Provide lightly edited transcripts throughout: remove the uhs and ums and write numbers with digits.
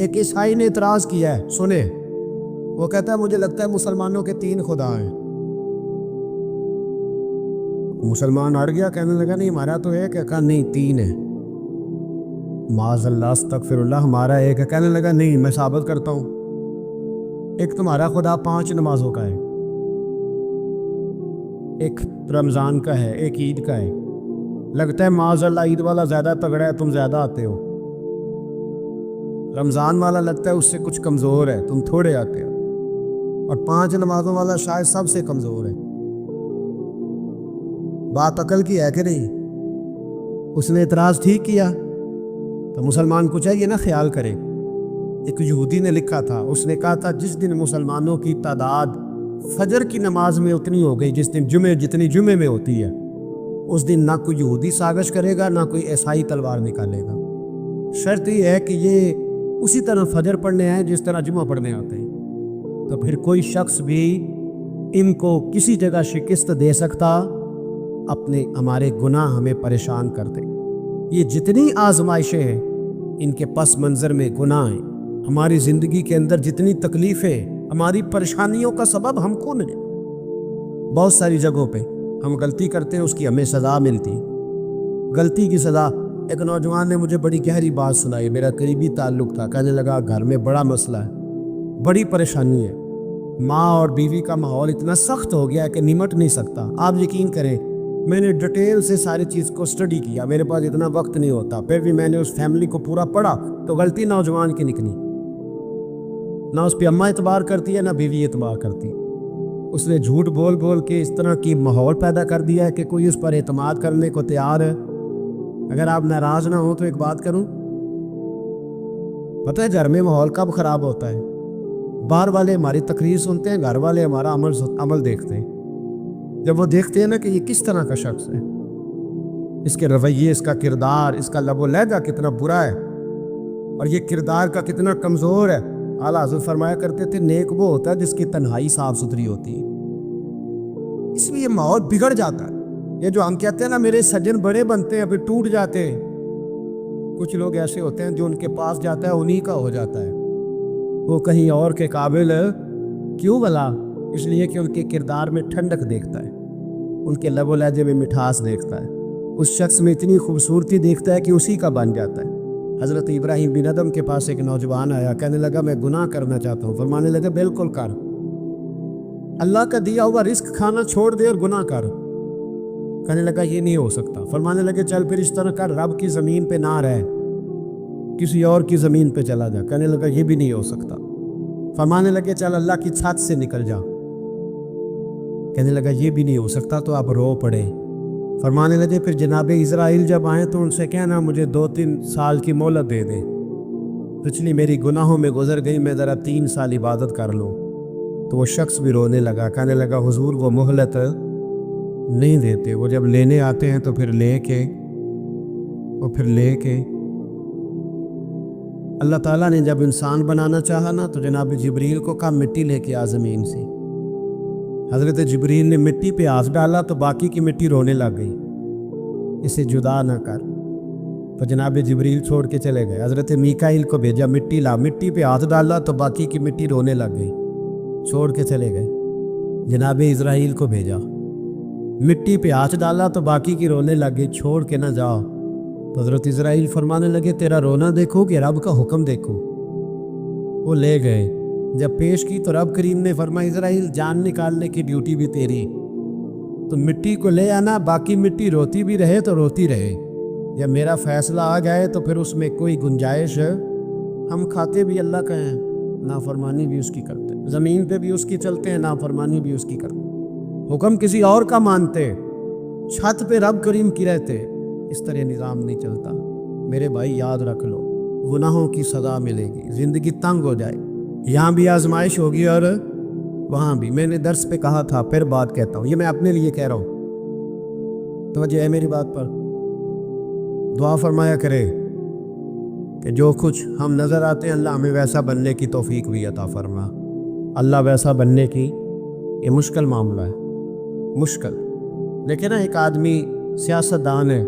ایک عیسائی نے اعتراض کیا ہے، سنے، وہ کہتا ہے مجھے لگتا ہے مسلمانوں کے 3 خدا ہیں۔ مسلمان اڑ گیا، کہنے لگا نہیں ہمارا تو ایک ہے، کہا نہیں 3 ہے۔ معاذ اللہ استغفر اللہ، ہمارا ایک ہے، کہنے لگا نہیں میں ثابت کرتا ہوں، ایک تمہارا خدا 5 نمازوں کا ہے، ایک رمضان کا ہے، ایک عید کا ہے، لگتا ہے معاذ اللہ عید والا زیادہ تگڑا ہے، تم زیادہ آتے ہو، رمضان والا لگتا ہے اس سے کچھ کمزور ہے، تم تھوڑے آتے ہو، اور 5 نمازوں والا شاید سب سے کمزور ہے۔ بات عقل کی ہے کہ نہیں؟ اس نے اعتراض ٹھیک کیا تو مسلمان کو چاہیے نا خیال کرے۔ ایک یہودی نے لکھا تھا، اس نے کہا تھا جس دن مسلمانوں کی تعداد فجر کی نماز میں اتنی ہو گئی جس دن جتنی جمعے میں ہوتی ہے، اس دن نہ کوئی یہودی سازش کرے گا نہ کوئی عیسائی تلوار نکالے گا۔ شرط یہ ہے کہ یہ اسی طرح فجر پڑھنے آئے جس طرح جمعہ پڑھنے آتے ہیں، تو پھر کوئی شخص بھی ان کو کسی جگہ شکست دے سکتا ہمارے گناہ ہمیں پریشان کرتے۔ یہ جتنی آزمائشیں ہیں ان کے پس منظر میں گناہ ہیں۔ ہماری زندگی کے اندر جتنی تکلیفیں، ہماری پریشانیوں کا سبب ہم کون ہیں؟ بہت ساری جگہوں پہ ہم غلطی کرتے ہیں، اس کی ہمیں سزا ملتی، غلطی کی سزا۔ ایک نوجوان نے مجھے بڑی گہری بات سنائی، میرا قریبی تعلق تھا، کہنے لگا گھر میں بڑا مسئلہ ہے، بڑی پریشانی ہے، ماں اور بیوی کا ماحول اتنا سخت ہو گیا ہے کہ نمٹ نہیں سکتا۔ آپ یقین کریں میں نے ڈیٹیل سے ساری چیز کو اسٹڈی کیا، میرے پاس اتنا وقت نہیں ہوتا، پھر بھی میں نے اس فیملی کو پورا پڑھا تو غلطی نوجوان کی نکلی، نہ اس پہ اماں اعتبار کرتی ہے نہ بیوی اعتبار کرتی۔ اس نے جھوٹ بول بول کے اس طرح کی ماحول پیدا کر دیا ہے کہ کوئی اس پر اعتماد کرنے کو تیار ہے۔ اگر آپ ناراض نہ ہوں تو ایک بات کروں، پتہ ہے گھر میں ماحول کب خراب ہوتا ہے؟ باہر والے ہماری تقریر سنتے ہیں، گھر والے ہمارا عمل دیکھتے ہیں۔ جب وہ دیکھتے ہیں نا کہ یہ کس طرح کا شخص ہے، اس کے رویے، اس کا کردار، اس کا لب و لہجہ کتنا برا ہے، اور یہ کردار کا کتنا کمزور ہے۔ اعلیٰ حضرت فرمایا کرتے تھے نیک وہ ہوتا ہے جس کی تنہائی صاف ستھری ہوتی ہے، اس لیے ماحول بگڑ جاتا ہے۔ یہ جو ہم کہتے ہیں نا میرے سجن بڑے بنتے ہیں پھر ٹوٹ جاتے ہیں، کچھ لوگ ایسے ہوتے ہیں جو ان کے پاس جاتا ہے انہی کا ہو جاتا ہے، وہ کہیں اور کے قابل کیوں بلا؟ اس لیے کہ ان کے کردار میں ٹھنڈک دیکھتا ہے، ان کے لب و لہجے میں مٹھاس دیکھتا ہے، اس شخص میں اتنی خوبصورتی دیکھتا ہے کہ اسی کا بن جاتا ہے۔ حضرت ابراہیم بن ادم کے پاس ایک نوجوان آیا، کہنے لگا میں گناہ کرنا چاہتا ہوں، فرمانے لگا بالکل کر، اللہ کا دیا ہوا رزق کھانا چھوڑ دے اور گناہ کر۔ کہنے لگا یہ نہیں ہو سکتا، فرمانے لگے چل پھر اس طرح کر، رب کی زمین پہ نہ رہ، کسی اور کی زمین پہ چلا جا۔ کہنے لگا یہ بھی نہیں ہو سکتا، فرمانے لگے چل اللہ کی چھت سے نکل جا۔ کہنے لگا یہ بھی نہیں ہو سکتا، تو آپ رو پڑے۔ فرمانے لگے پھر جناب اسرائیل جب آئیں تو ان سے کہنا مجھے 2-3 سال کی مہلت دے دیں، پچھلی میری گناہوں میں گزر گئی، میں ذرا 3 سال عبادت کر لوں۔ تو وہ شخص بھی رونے لگا، کہنے لگا حضور وہ مہلت نہیں دیتے، وہ جب لینے آتے ہیں تو پھر لے کے اللہ تعالیٰ نے جب انسان بنانا چاہا نا تو جناب جبریل کو کہا مٹی لے کے آ زمین سے۔ حضرت جبریل نے مٹی پہ ہاتھ ڈالا تو باقی کی مٹی رونے لگ گئی، اسے جدا نہ کر، تو جناب جبریل چھوڑ کے چلے گئے۔ حضرت میکائیل کو بھیجا، مٹی لا، مٹی پہ ہاتھ ڈالا تو باقی کی مٹی رونے لگ گئی، چھوڑ کے چلے گئے۔ جناب اسرائیل کو بھیجا، مٹی پہ ہاتھ ڈالا تو باقی کی رونے لگ گئی، چھوڑ کے نہ جاؤ۔ تو حضرت اسرائیل فرمانے لگے تیرا رونا دیکھو کہ رب کا حکم دیکھو۔ وہ لے گئے، جب پیش کی تو رب کریم نے فرمایا اسرائیل جان نکالنے کی ڈیوٹی بھی تیری، تو مٹی کو لے آنا، باقی مٹی روتی بھی رہے تو روتی رہے، جب میرا فیصلہ آ جائے تو پھر اس میں کوئی گنجائش ہے؟ ہم کھاتے بھی اللہ کا ہیں، نافرمانی بھی اس کی کرتے ہیں، زمین پہ بھی اس کی چلتے ہیں، نافرمانی بھی اس کی کرتے ہیں، حکم کسی اور کا مانتے، چھت پہ رب کریم کی رہتے، اس طرح نظام نہیں چلتا۔ میرے بھائی یاد رکھ لو، گناہوں کی سزا ملے گی، زندگی تنگ ہو جائے، یہاں بھی آزمائش ہوگی اور وہاں بھی۔ میں نے درس پہ کہا تھا، پھر بات کہتا ہوں، یہ میں اپنے لیے کہہ رہا ہوں، توجہ ہے میری بات پر۔ دعا فرمایا کرے کہ جو کچھ ہم نظر آتے ہیں اللہ ہمیں ویسا بننے کی توفیق بھی عطا فرما۔ اللہ ویسا بننے کی یہ مشکل معاملہ ہے، مشکل۔ لیکن ایک آدمی سیاست دان ہے،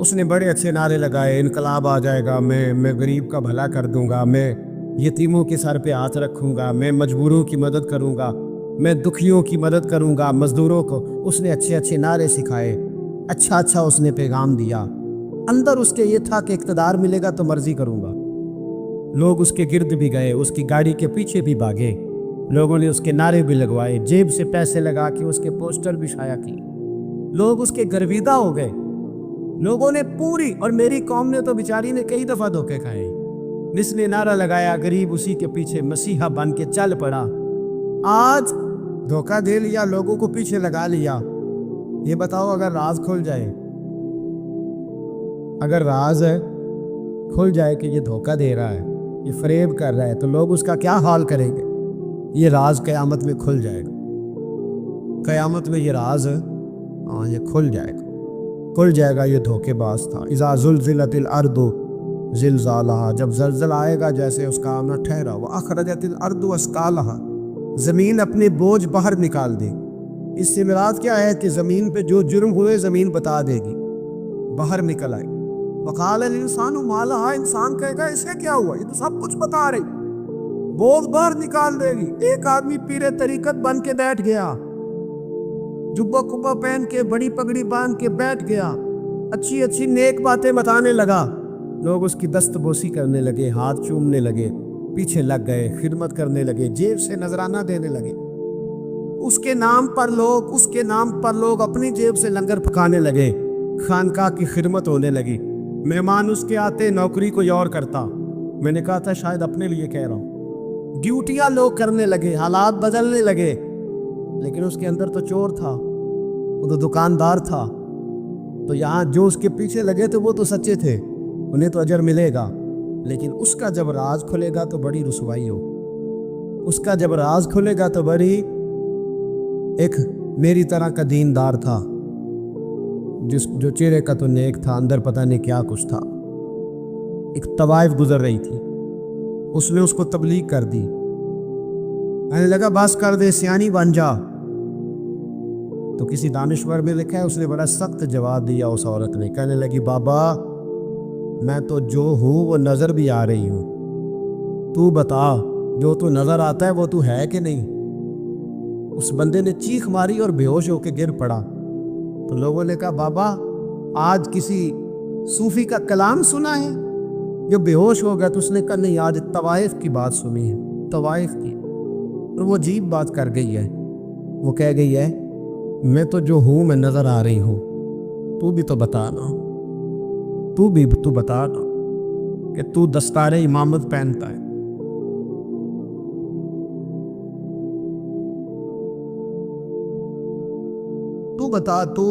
اس نے بڑے اچھے نعرے لگائے، انقلاب آ جائے گا، میں غریب کا بھلا کر دوں گا، میں یتیموں کے سر پہ ہاتھ رکھوں گا، میں مجبوروں کی مدد کروں گا، میں دکھیوں کی مدد کروں گا، مزدوروں کو۔ اس نے اچھے اچھے نعرے سکھائے، اچھا اس نے پیغام دیا۔ اندر اس کے یہ تھا کہ اقتدار ملے گا تو مرضی کروں گا۔ لوگ اس کے گرد بھی گئے، اس کی گاڑی کے پیچھے بھی بھاگے، لوگوں نے اس کے نعرے بھی لگوائے، جیب سے پیسے لگا کے اس کے پوسٹر بھی شائع کی۔ لوگ اس کے گرویدہ ہو گئے، لوگوں نے پوری، اور میری قوم نے تو بیچاری نے کئی دفعہ دھوکے کھائے۔ جس نے نعرہ لگایا غریب اسی کے پیچھے مسیحا بن کے چل پڑا۔ آج دھوکہ دے لیا، لوگوں کو پیچھے لگا لیا۔ یہ بتاؤ اگر راز کھل جائے، اگر راز کھل جائے کہ یہ دھوکہ دے رہا ہے، یہ فریب کر رہا ہے، تو لوگ اس کا کیا حال کریں گے؟ یہ راز قیامت میں کھل جائے گا، قیامت میں یہ راز یہ کھل جائے گا، کھل جائے گا یہ دھوکے باز تھا۔ اذا زلزلت الارض زلزالہا، جب زلزلہ آئے گا جیسے اس کا آنا ٹھہرا، واخرجت الارض اثقالہا، زمین اپنے بوجھ باہر نکال دے۔ اس سے مراد کیا ہے کہ زمین پہ جو جرم ہوئے زمین بتا دے گی، باہر نکل آئے۔ وقال الانسان ما لہا، انسان کہے گا اسے کیا ہوا، یہ تو سب کچھ بتا رہی، بوجھ باہر نکال دے گی۔ ایک آدمی پیر طریقت بن کے بیٹھ گیا، جبہ کبہ پہن کے بڑی پگڑی باندھ کے بیٹھ گیا، اچھی اچھی نیک باتیں بتانے لگا، لوگ اس کی دست بوسی کرنے لگے، ہاتھ چومنے لگے، پیچھے لگ گئے، خدمت کرنے لگے، جیب سے نذرانہ دینے لگے۔ اس کے نام پر لوگ اپنی جیب سے لنگر پکانے لگے، خانقاہ کی خدمت ہونے لگی، مہمان اس کے آتے، نوکری کوئی اور کرتا۔ میں نے کہا تھا شاید اپنے لیے کہہ رہا ہوں، ڈیوٹیاں لوگ کرنے لگے، حالات بدلنے لگے، لیکن اس کے اندر تو چور تھا، وہ تو دکاندار تھا۔ تو یہاں جو اس کے پیچھے لگے تھے وہ تو سچے تھے، انہیں تو اجر ملے گا، لیکن اس کا جب راز کھلے گا تو بڑی رسوائی ہو۔ اس کا جب راز کھلے گا تو بڑی، ایک میری طرح کا دیندار تھا، جو چہرے کا تو نیک تھا، اندر پتہ نہیں کیا کچھ تھا۔ ایک طوائف گزر رہی تھی، اس نے اس کو تبلیغ کر دی، کہنے لگا بس کر دے، سیانی بن جا۔ تو کسی دانشور میں لکھا ہے اس نے بڑا سخت جواب دیا اس عورت نے، کہنے لگی بابا میں تو جو ہوں وہ نظر بھی آ رہی ہوں، تو بتا جو تو نظر آتا ہے وہ تو ہے کہ نہیں؟ اس بندے نے چیخ ماری اور بے ہوش ہو کے گر پڑا۔ تو لوگوں نے کہا بابا آج کسی صوفی کا کلام سنا ہے؟ جو بے ہوش ہو گیا تو اس نے کہا نہیں، آج طوائف کی بات سنی ہے، طوائف کی۔ تو وہ عجیب بات کر گئی ہے، وہ کہہ گئی ہے میں تو جو ہوں میں نظر آ رہی ہوں، تو بھی تو بتا نا، تو بتا نا کہ تو دستار امامت پہنتا ہے۔ تو بتا، تو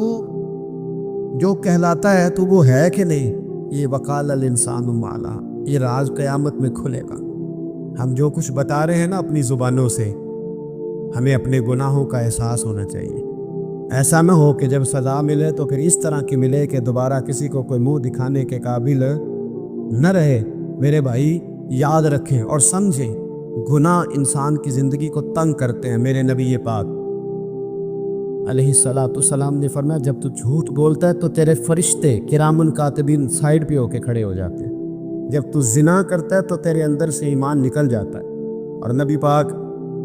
جو کہلاتا ہے تو وہ ہے کہ نہیں؟ یہ وقال الانسان ما لہا، یہ راز قیامت میں کھلے گا۔ ہم جو کچھ بتا رہے ہیں نا اپنی زبانوں سے، ہمیں اپنے گناہوں کا احساس ہونا چاہیے۔ ایسا نہ ہو کہ جب سزا ملے تو پھر اس طرح کی ملے کہ دوبارہ کسی کو کوئی منہ دکھانے کے قابل نہ رہے۔ میرے بھائی یاد رکھیں اور سمجھیں، گناہ انسان کی زندگی کو تنگ کرتے ہیں۔ میرے نبی پاک علیہ الصلاۃ والسلام نے فرمایا جب تو جھوٹ بولتا ہے تو تیرے فرشتے کرامن کاتبین سائڈ پہ ہو کے کھڑے ہو جاتے ہیں، جب تو زنا کرتا ہے تو تیرے اندر سے ایمان نکل جاتا ہے۔ اور نبی پاک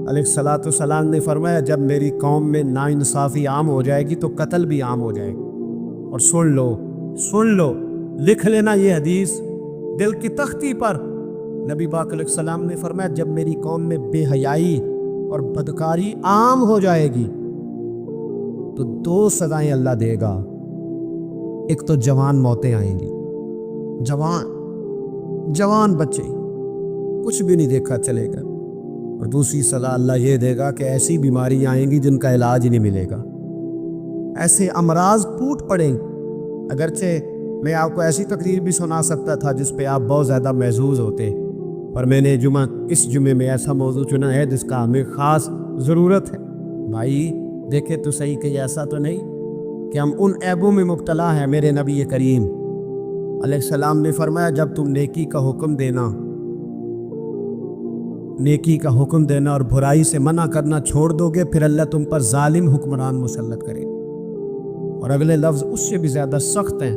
علیہ الصلاۃ والسلام نے فرمایا جب میری قوم میں ناانصافی عام ہو جائے گی تو قتل بھی عام ہو جائے گا۔ اور سن لو لکھ لینا یہ حدیث دل کی تختی پر۔ نبی پاک علیہ السلام نے فرمایا جب میری قوم میں بے حیائی اور بدکاری عام ہو جائے گی تو 2 سزائیں اللہ دے گا۔ ایک تو جوان موتیں آئیں گی، جوان بچے کچھ بھی نہیں دیکھا چلے گا، اور دوسری سزا اللہ یہ دے گا کہ ایسی بیماریاں آئیں گی جن کا علاج ہی نہیں ملے گا، ایسے امراض ٹوٹ پڑیں۔ اگرچہ میں آپ کو ایسی تقریر بھی سنا سکتا تھا جس پہ آپ بہت زیادہ محظوظ ہوتے، پر میں نے اس جمعے میں ایسا موضوع چنا ہے جس کا ہمیں خاص ضرورت ہے۔ بھائی دیکھے تو صحیح کہ ایسا تو نہیں کہ ہم ان عیبوں میں مبتلا ہیں۔ میرے نبی کریم علیہ السلام نے فرمایا جب تم نیکی کا حکم دینا اور برائی سے منع کرنا چھوڑ دو گے پھر اللہ تم پر ظالم حکمران مسلط کرے۔ اور اگلے لفظ اس سے بھی زیادہ سخت ہیں،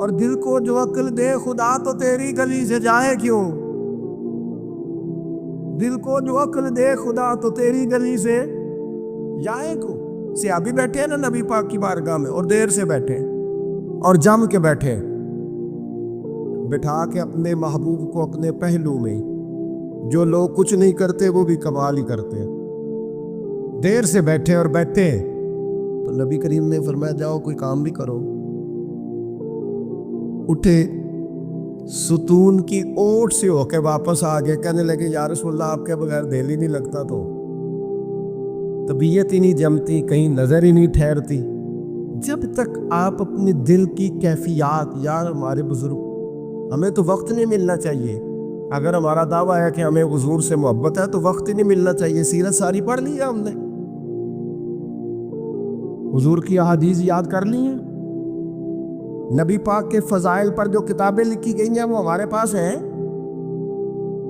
اور دل کو جو عقل دے خدا تو تیری گلی سے جائے کیوں؟ دل کو جو عقل دے خدا تو تیری گلی سے جائے کیوں؟ صحابی بیٹھے ہیں نا نبی پاک کی بارگاہ میں، اور دیر سے بیٹھے اور جم کے بیٹھے، بٹھا کے اپنے محبوب کو اپنے پہلو میں، جو لوگ کچھ نہیں کرتے وہ بھی کمال ہی کرتے ہیں، دیر سے بیٹھے اور بیٹھے تو نبی کریم نے فرمایا جاؤ کوئی کام بھی کرو۔ اٹھے، ستون کی اوٹ سے ہو کے واپس آگے، کہنے لگے یا رسول اللہ آپ کے بغیر دل ہی نہیں لگتا، تو طبیعت ہی نہیں جمتی، کہیں نظر ہی نہیں ٹھہرتی جب تک آپ اپنے دل کی کیفیات۔ یار ہمارے بزرگ، ہمیں تو وقت نہیں ملنا چاہیے، اگر ہمارا دعویٰ ہے کہ ہمیں حضور سے محبت ہے تو وقت ہی نہیں ملنا چاہیے۔ سیرت ساری پڑھ لی ہے ہم نے، حضور کی احادیث یاد کر لی ہیں، نبی پاک کے فضائل پر جو کتابیں لکھی گئی ہیں وہ ہمارے پاس ہیں۔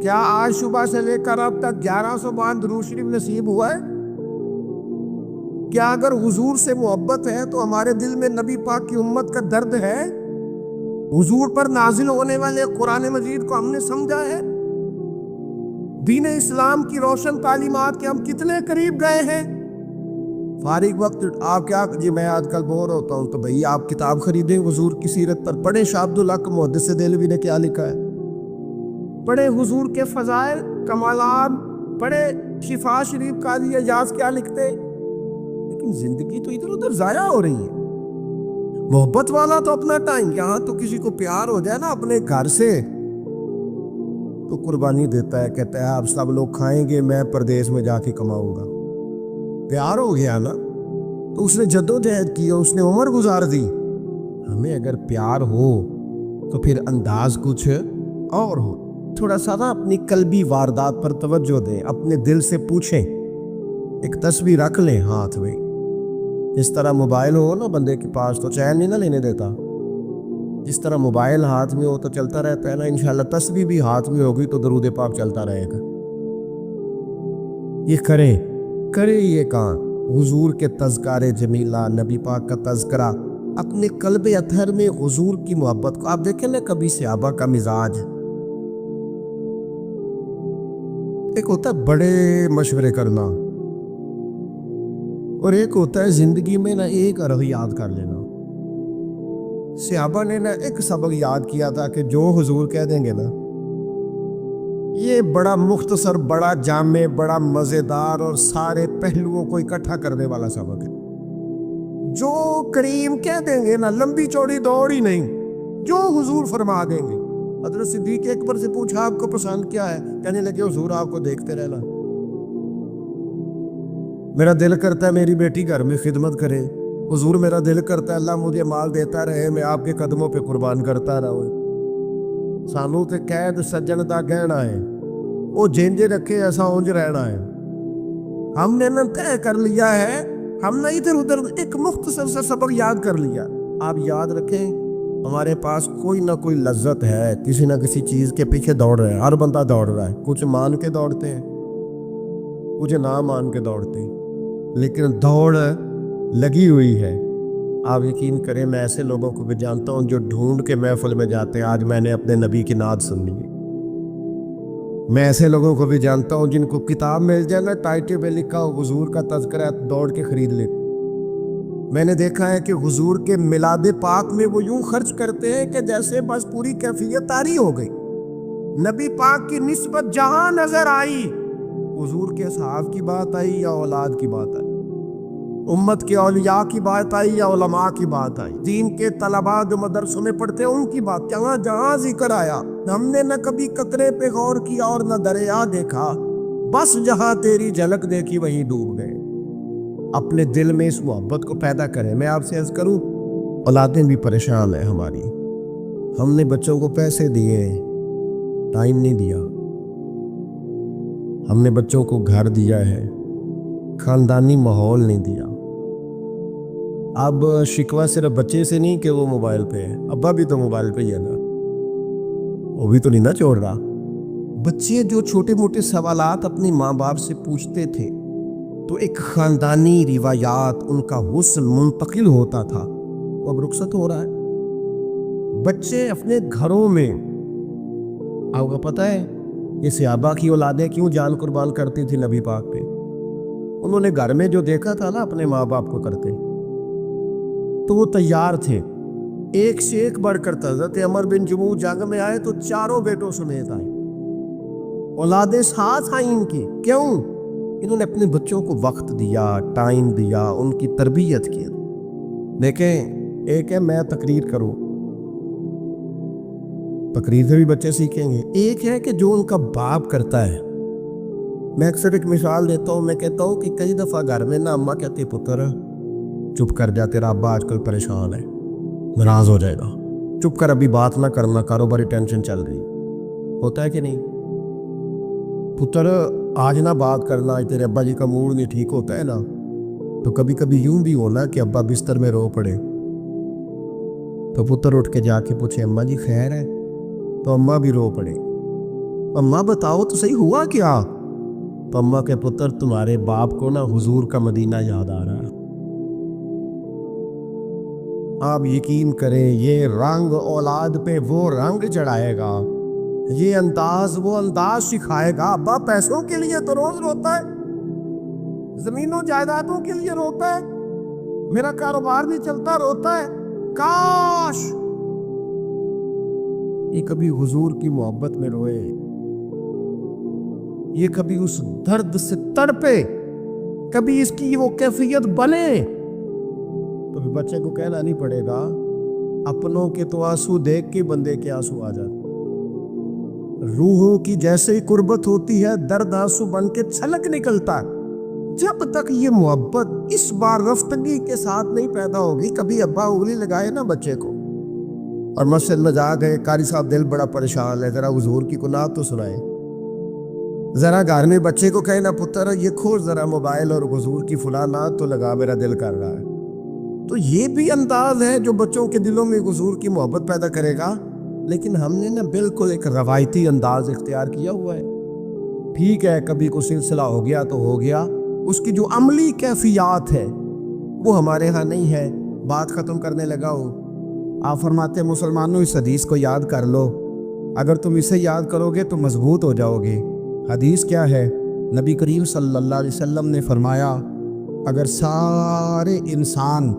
کیا آج صبح سے لے کر اب تک 1100 بار درود شریف نصیب ہوا ہے؟ کیا اگر حضور سے محبت ہے تو ہمارے دل میں نبی پاک کی امت کا درد ہے؟ حضور پر نازل ہونے والے قرآن مجید کو ہم نے سمجھا ہے؟ دین اسلام کی روشن تعلیمات کے ہم کتنے قریب گئے ہیں؟ فارغ وقت آپ کیا جی میں آج کل بور ہوتا ہوں تو بھئی آپ کتاب خریدیں حضور کی سیرت پر، پڑھیں شاہ عبدالحق محدث دہلوی نے کیا لکھا ہے، پڑھیں حضور کے فضائل کمالات، پڑھیں شفا شریف قاضی اعجاز کیا لکھتے۔ لیکن زندگی تو ادھر ادھر ضائع ہو رہی ہے۔ محبت والا تو اپنا ٹائم، یہاں تو کسی کو پیار ہو جائے نا اپنے گھر سے تو قربانی دیتا ہے، کہتا ہے آپ سب لوگ کھائیں گے، میں پردیس میں جا کے کماؤں گا۔ پیار ہو گیا نا تو اس نے جدوجہد کی، اس نے عمر گزار دی۔ ہمیں اگر پیار ہو تو پھر انداز کچھ اور ہو، تھوڑا سا نا اپنی قلبی واردات پر توجہ دیں، اپنے دل سے پوچھیں، ایک تصویر رکھ لیں ہاتھ میں، جس طرح موبائل ہو نا بندے کے پاس تو چین نہیں نہ لینے دیتا، جس طرح موبائل ہاتھ میں ہو تو چلتا رہتا ہے نا، انشاءاللہ تصویر بھی ہاتھ میں ہوگی تو درود پاک چلتا رہے گا۔ یہ کرے یہ کام، حضور کے تذکار جمیلہ، نبی پاک کا تذکرہ، اپنے قلب اطہر میں حضور کی محبت کو۔ آپ دیکھیں نا کبھی صحابہ کا مزاج، ایک ہوتا ہے بڑے مشورے کرنا اور ایک ہوتا ہے زندگی میں نا ایک عرض یاد کر لینا۔ صحابہ نے نا ایک سبق یاد کیا تھا کہ جو حضور کہہ دیں گے نا، یہ بڑا مختصر، بڑا جامع، بڑا مزیدار اور سارے پہلوؤں کو اکٹھا کرنے والا سبق ہے۔ جو کریم کہہ دیں گے نا، لمبی چوڑی دوڑ ہی نہیں، جو حضور فرما دیں گے۔ حضرت صدیق اکبر سے پوچھا آپ کو پسند کیا ہے؟ کہنے لگے حضور آپ کو دیکھتے رہنا، میرا دل کرتا ہے میری بیٹی گھر میں خدمت کرے، حضور میرا دل کرتا ہے اللہ مجھے مال دیتا رہے، میں آپ کے قدموں پہ قربان کرتا رہوں۔ سانو تے قید سجن دا گہنا ہے، وہ جنج رکھے ایسا اونج رہنا ہے۔ ہم نے نہ طے کر لیا ہے، ہم نے ادھر ادھر ایک مختصر سا سبق یاد کر لیا۔ آپ یاد رکھیں ہمارے پاس کوئی نہ کوئی لذت ہے، کسی نہ کسی چیز کے پیچھے دوڑ رہے ہیں، ہر بندہ دوڑ رہا ہے، کچھ مان کے دوڑتے ہیں، کچھ نہ مان کے دوڑتے ہیں، لیکن دوڑ لگی ہوئی ہے۔ آپ یقین کریں میں ایسے لوگوں کو بھی جانتا ہوں جو ڈھونڈ کے محفل میں جاتے ہیں، آج میں نے اپنے نبی کی نعت سننی ہے۔ میں ایسے لوگوں کو بھی جانتا ہوں جن کو کتاب مل جائے نا، ٹائٹل پہ لکھا ہو حضور کا تذکرہ، دوڑ کے خرید لے۔ میں نے دیکھا ہے کہ حضور کے میلاد پاک میں وہ یوں خرچ کرتے ہیں کہ جیسے بس پوری کیفیت طاری ہو گئی۔ نبی پاک کی نسبت جہاں نظر آئی، حضور کے اصحاب کی بات آئی یا اولاد کی بات آئی، امت کے اولیاء کی بات آئی یا علماء کی بات آئی، دین کے طلباء جو مدرسوں میں پڑھتے ہیں ان کی بات، جہاں جہاں ذکر آیا ہم نے نہ کبھی قطرے پہ غور کیا اور نہ دریا دیکھا، بس جہاں تیری جھلک دیکھی وہیں ڈوب گئے۔ اپنے دل میں اس محبت کو پیدا کریں۔ میں آپ سے عرض کروں، اولادیں بھی پریشان ہیں ہماری، ہم نے بچوں کو پیسے دیے، ٹائم نہیں دیا، ہم نے بچوں کو گھر دیا ہے، خاندانی ماحول نہیں دیا۔ اب شکوہ صرف بچے سے نہیں کہ وہ موبائل پہ ہے، ابا بھی تو موبائل پہ ہی ہے نا، وہ بھی تو نہیں نا چھوڑ رہا۔ بچے جو چھوٹے موٹے سوالات اپنی ماں باپ سے پوچھتے تھے تو ایک خاندانی روایات، ان کا حسن منتقل ہوتا تھا، وہ اب رخصت ہو رہا ہے۔ بچے اپنے گھروں میں، آپ کو پتہ ہے یہ صحابہ کی اولادیں کیوں جان قربان کرتی تھی نبی پاک پہ؟ انہوں نے گھر میں جو دیکھا تھا نا اپنے ماں باپ کو کرتے، تو وہ تیار تھے، ایک سے ایک بڑھ کر تھا۔ حضرت عمر بن جموح جنگ میں آئے تو چاروں بیٹوں سمیت آئے، اولادیں ساتھ آئیں ان کی۔ کیوں؟ انہوں نے اپنے بچوں کو وقت دیا، ٹائم دیا، ان کی تربیت کی۔ دیکھیں، ایک ہے میں تقریر کروں، تقریر سے بھی بچے سیکھیں گے، ایک ہے کہ جو ان کا باپ کرتا ہے۔ میں اکثر ایک مثال دیتا ہوں، میں کہتا ہوں کہ کئی دفعہ گھر میں نا اماں کہتی پتر چپ کر جا، تیرا ابا آج کل پریشان ہے، ناراض ہو جائے گا، چپ کر، ابھی بات نہ کرنا، کاروباری ٹینشن چل رہی۔ ہوتا ہے کہ نہیں؟ پتر آج نہ بات کرنا، تیرے ابا جی کا موڈ نہیں ٹھیک ہوتا ہے نا۔ تو کبھی کبھی یوں بھی ہونا کہ ابا بستر میں رو پڑے، تو پتر اٹھ کے جا کے پوچھے اماں جی خیر ہے؟ تو اماں بھی رو پڑے، اماں بتاؤ تو صحیح ہوا کیا؟ تو اماں کے پتر تمہارے باپ کو نا حضور کا مدینہ یاد آ رہا ہے۔ آپ یقین کریں، یہ رنگ اولاد پہ وہ رنگ چڑھائے گا، یہ انداز وہ انداز سکھائے گا۔ ابا پیسوں کے لیے تو روز روتا ہے، زمینوں جائیدادوں کے لیے روتا ہے، میرا کاروبار نہیں چلتا روتا ہے۔ کاش یہ کبھی حضور کی محبت میں روئے، یہ کبھی اس درد سے تڑپے، کبھی اس کی وہ کیفیت بنے، تو بھی بچے کو کہنا نہیں پڑے گا۔ اپنوں کے تو آنسو دیکھ کے بندے کے آنسو آ جاتے، روحوں کی جیسے ہی قربت ہوتی ہے درد آنسو بن کے چھلک نکلتا ہے۔ جب تک یہ محبت اس بار رفتگی کے ساتھ نہیں پیدا ہوگی، کبھی ابا انگلی لگائے نا بچے کو اور مسجد میں جا گئے، قاری صاحب دل بڑا پریشان ہے، ذرا حضور کی قنات تو سنائے، ذرا گھر میں بچے کو کہے نا پتر یہ کھول ذرا موبائل اور حضور کی فلاں نعت تو لگا، میرا دل کر رہا ہے۔ تو یہ بھی انداز ہے جو بچوں کے دلوں میں حضور کی محبت پیدا کرے گا۔ لیکن ہم نے نا بالکل ایک روایتی انداز اختیار کیا ہوا ہے۔ ٹھیک ہے کبھی کوئی سلسلہ ہو گیا تو ہو گیا، اس کی جو عملی کیفیات ہے وہ ہمارے ہاں نہیں ہے۔ بات ختم کرنے لگا ہوں، آپ فرماتے ہیں مسلمانوں اس حدیث کو یاد کر لو، اگر تم اسے یاد کرو گے تو مضبوط ہو جاؤ گے۔ حدیث کیا ہے؟ نبی کریم صلی اللہ علیہ وسلم نے فرمایا اگر سارے انسان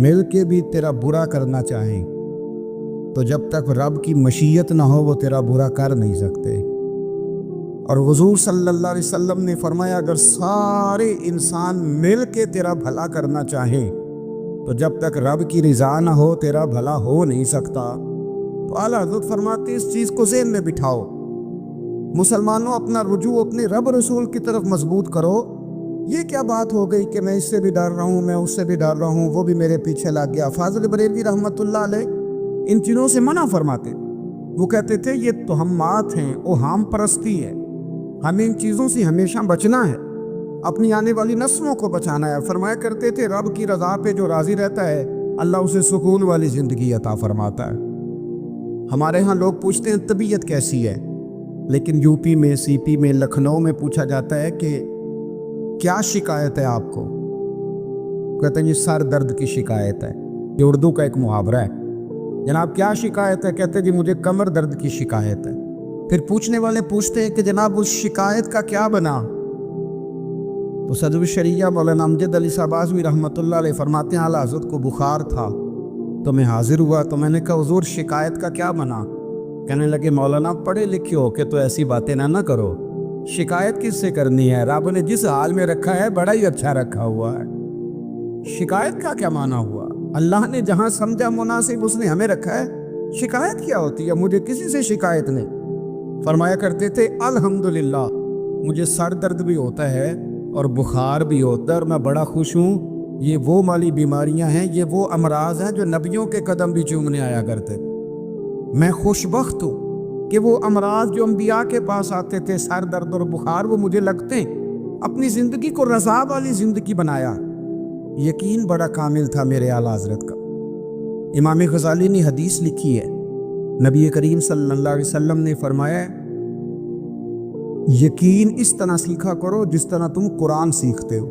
مل کے بھی تیرا برا کرنا چاہیں تو جب تک رب کی مشیت نہ ہو وہ تیرا برا کر نہیں سکتے۔ اور حضور صلی اللہ علیہ وسلم نے فرمایا اگر سارے انسان مل کے تیرا بھلا کرنا چاہیں تو جب تک رب کی رضا نہ ہو تیرا بھلا ہو نہیں سکتا۔ تو اعلیٰ حضرت فرماتے ہیں اس چیز کو ذہن میں بٹھاؤ، مسلمانوں اپنا رجوع اپنے رب رسول کی طرف مضبوط کرو۔ یہ کیا بات ہو گئی کہ میں اس سے بھی ڈر رہا ہوں، میں اس سے بھی ڈر رہا ہوں، وہ بھی میرے پیچھے لگ گیا۔ فاضل بریلوی رحمۃ اللہ علیہ ان چیزوں سے منع فرماتے، وہ کہتے تھے یہ توہمات ہیں، اوہام پرستی ہے، ہمیں ان چیزوں سے ہمیشہ بچنا ہے، اپنی آنے والی نسلوں کو بچانا ہے۔ فرمایا کرتے تھے رب کی رضا پہ جو راضی رہتا ہے اللہ اسے سکون والی زندگی عطا فرماتا ہے۔ ہمارے ہاں لوگ پوچھتے ہیں طبیعت کیسی ہے، لیکن یو پی میں، سی پی میں، لکھنؤ میں پوچھا جاتا ہے کہ کیا شکایت ہے آپ کو؟ کہتے ہیں یہ سر درد کی شکایت ہے۔ یہ اردو کا ایک محاورہ ہے۔ جناب کیا شکایت ہے؟ کہتے ہیں جی مجھے کمر درد کی شکایت ہے۔ پھر پوچھنے والے پوچھتے ہیں کہ جناب اس شکایت کا کیا بنا؟ تو صدر الشریعہ مولانا امجد علی صاحب آزمی رحمۃ اللہ علیہ فرماتے ہیں اعلیٰ حضرت کو بخار تھا تو میں حاضر ہوا، تو میں نے کہا حضور شکایت کا کیا بنا؟ کہنے لگے مولانا پڑھے لکھے ہو کے تو ایسی باتیں نہ کرو، شکایت کس سے کرنی ہے؟ رب نے جس حال میں رکھا ہے بڑا ہی اچھا رکھا ہوا ہے۔ شکایت کا کیا معنی ہوا؟ اللہ نے جہاں سمجھا مناسب اس نے ہمیں رکھا ہے، شکایت کیا ہوتی ہے؟ مجھے کسی سے شکایت نہیں۔ فرمایا کرتے تھے الحمدللہ مجھے سر درد بھی ہوتا ہے اور بخار بھی ہوتا ہے اور میں بڑا خوش ہوں، یہ وہ مالی بیماریاں ہیں، یہ وہ امراض ہیں جو نبیوں کے قدم بھی چومنے آیا کرتے۔ میں خوش بخت ہوں کہ وہ امراض جو انبیاء کے پاس آتے تھے، سر درد اور بخار، وہ مجھے لگتے ہیں۔ اپنی زندگی کو رضا والی زندگی بنایا۔ یقین بڑا کامل تھا میرے اعلیٰ حضرت کا۔ امام غزالی نے حدیث لکھی ہے، نبی کریم صلی اللہ علیہ وسلم نے فرمایا یقین اس طرح سیکھا کرو جس طرح تم قرآن سیکھتے ہو۔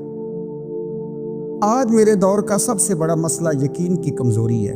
آج میرے دور کا سب سے بڑا مسئلہ یقین کی کمزوری ہے۔